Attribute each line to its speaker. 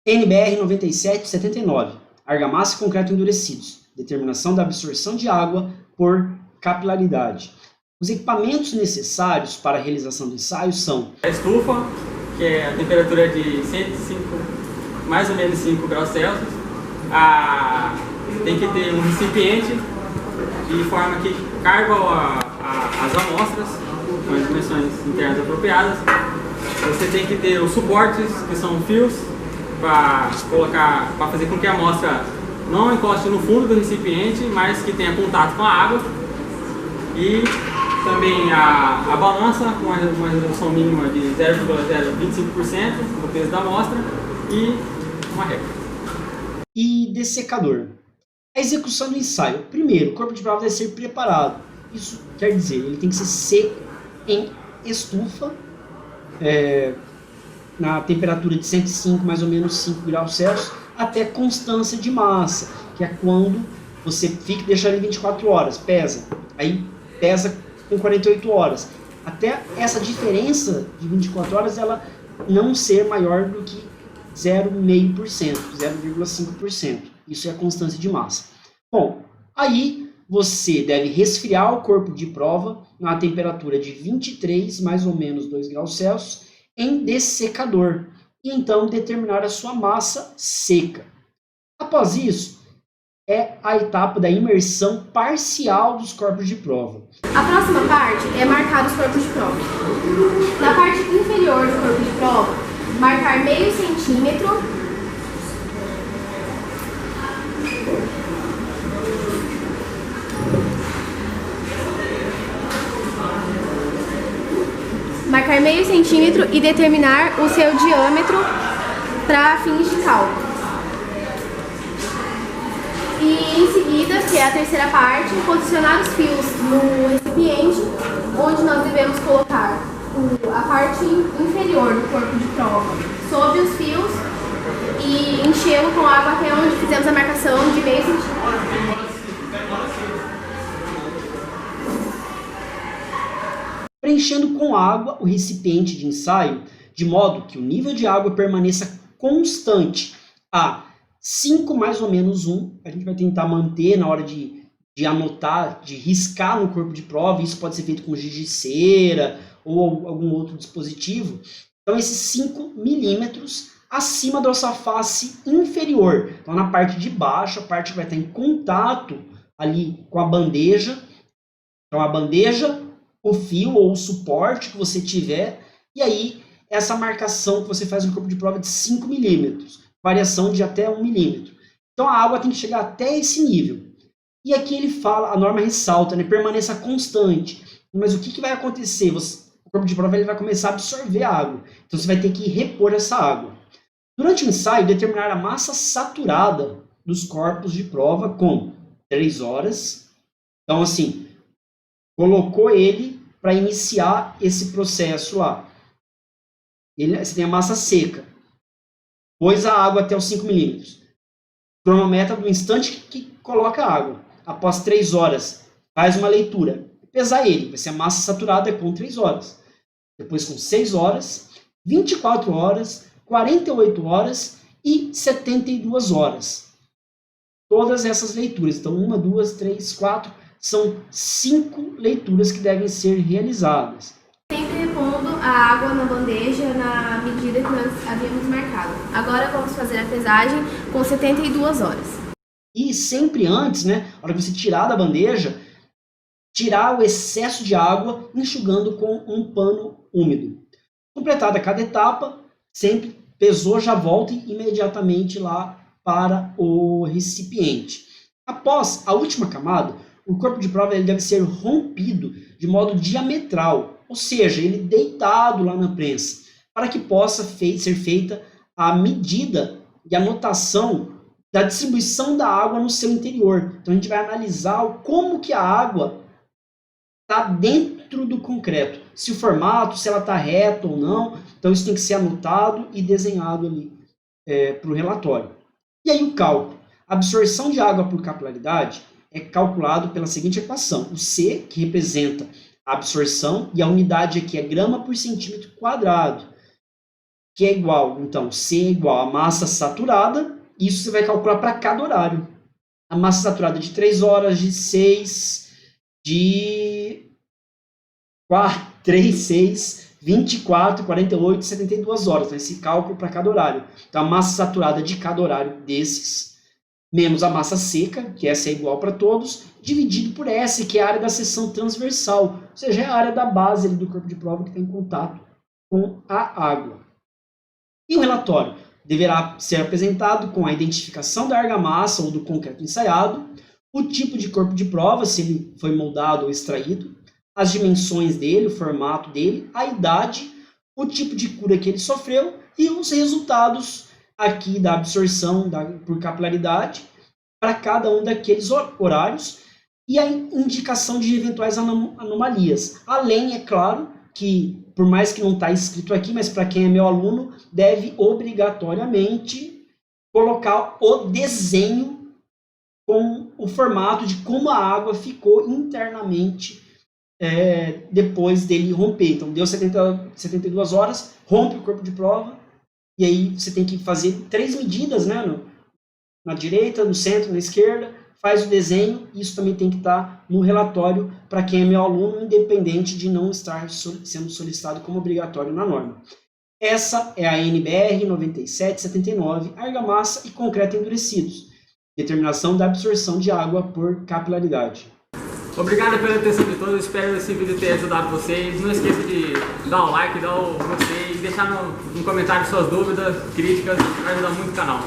Speaker 1: NBR 9779, argamassa e concreto endurecidos, determinação da absorção de água por capilaridade. Os equipamentos necessários para a realização do ensaio são
Speaker 2: a estufa, que é a temperatura de 105, mais ou menos 5 graus Celsius. Tem que ter um recipiente de forma que carga as amostras com as dimensões internas apropriadas. Você tem que ter os suportes, que são fios, para fazer com que a amostra não encoste no fundo do recipiente, mas que tenha contato com a água. E também a balança com uma redução mínima de 0,025% do peso da amostra e uma régua.
Speaker 1: E dessecador. A execução do ensaio. Primeiro, o corpo de prova deve ser preparado. Isso quer dizer, ele tem que ser seco em estufa, na temperatura de 105, mais ou menos 5 graus Celsius, até constância de massa, que é quando você fica e deixa ele 24 horas, pesa. Aí pesa com 48 horas. Até essa diferença de 24 horas, ela não ser maior do que 0,5%, 0,5%. Isso é a constância de massa. Bom, aí você deve resfriar o corpo de prova na temperatura de 23, mais ou menos 2 graus Celsius, em dessecador, e então determinar a sua massa seca. Após isso, é a etapa da imersão parcial dos corpos de prova.
Speaker 3: A próxima parte é marcar os corpos de prova. Na parte inferior do corpo de prova, marcar meio centímetro e determinar o seu diâmetro para fins de cálculo. E em seguida, que é a terceira parte, posicionar os fios no recipiente, onde nós devemos colocar a parte inferior do corpo de prova sobre os fios e enchê-lo com água até onde fizemos a marcação de meio centímetro.
Speaker 1: Preenchendo com água o recipiente de ensaio, de modo que o nível de água permaneça constante a 5 mais ou menos 1. A gente vai tentar manter na hora de anotar, de riscar no corpo de prova. Isso pode ser feito com giz de cera ou algum outro dispositivo. Então, esses 5 milímetros acima da nossa face inferior. Então, na parte de baixo, a parte que vai estar em contato ali com a bandeja. Então, a bandeja, o fio ou o suporte que você tiver, e aí essa marcação que você faz no corpo de prova de 5 milímetros, variação de até 1 milímetro. Então a água tem que chegar até esse nível. E aqui ele fala, a norma ressalta, né, permaneça constante. Mas o que vai acontecer? O corpo de prova ele vai começar a absorver a água, então você vai ter que repor essa água. Durante o ensaio, determinar a massa saturada dos corpos de prova com 3 horas. Então assim, colocou ele para iniciar esse processo lá. Você tem a massa seca. Pôs a água até os 5 milímetros. Cronometra do instante que coloca a água. Após 3 horas, faz uma leitura. Pesar ele, vai ser a massa saturada com 3 horas. Depois com 6 horas, 24 horas, 48 horas e 72 horas. Todas essas leituras. Então, 1, 2, 3, 4... são 5 leituras que devem ser realizadas.
Speaker 3: Sempre repondo a água na bandeja na medida que nós havíamos marcado. Agora vamos fazer a pesagem com 72 horas.
Speaker 1: E sempre antes, né, na hora que você tirar da bandeja, tirar o excesso de água enxugando com um pano úmido. Completada cada etapa, sempre pesou, já volta imediatamente lá para o recipiente. Após a última camada, o corpo de prova ele deve ser rompido de modo diametral, ou seja, ele deitado lá na prensa, para que possa ser feita a medida e anotação da distribuição da água no seu interior. Então a gente vai analisar como que a água está dentro do concreto, se o formato, se ela está reta ou não. Então isso tem que ser anotado e desenhado ali para o relatório. E aí o cálculo. A absorção de água por capilaridade é calculado pela seguinte equação. O C, que representa a absorção, e a unidade aqui é grama por centímetro quadrado, que é igual, então, C é igual a massa saturada, isso você vai calcular para cada horário. A massa saturada de 3 horas, de 6, de 4, 3, 6, 24, 48, 72 horas. Então, esse cálculo para cada horário. Então, a massa saturada de cada horário desses, menos a massa seca, que essa é igual para todos, dividido por S, que é a área da seção transversal, ou seja, é a área da base ali do corpo de prova que está em contato com a água. E o relatório deverá ser apresentado com a identificação da argamassa ou do concreto ensaiado, o tipo de corpo de prova, se ele foi moldado ou extraído, as dimensões dele, o formato dele, a idade, o tipo de cura que ele sofreu e os resultados aqui da absorção por capilaridade para cada um daqueles horários e a indicação de eventuais anomalias. Além, é claro, que por mais que não está escrito aqui, mas para quem é meu aluno, deve obrigatoriamente colocar o desenho com o formato de como a água ficou internamente depois dele romper. Então, deu 72 horas, rompe o corpo de prova, e aí você tem que fazer 3 medidas, né, na direita, no centro, na esquerda, faz o desenho, isso também tem que estar no relatório para quem é meu aluno, independente de não estar sendo solicitado como obrigatório na norma. Essa é a NBR 9779, argamassa e concreto endurecidos. Determinação da absorção de água por capilaridade.
Speaker 2: Obrigado pela atenção de todos, espero esse vídeo ter ajudado vocês. Não esqueça de dar um like, dar um gostei e deixar no comentário suas dúvidas, críticas, vai ajudar muito o canal.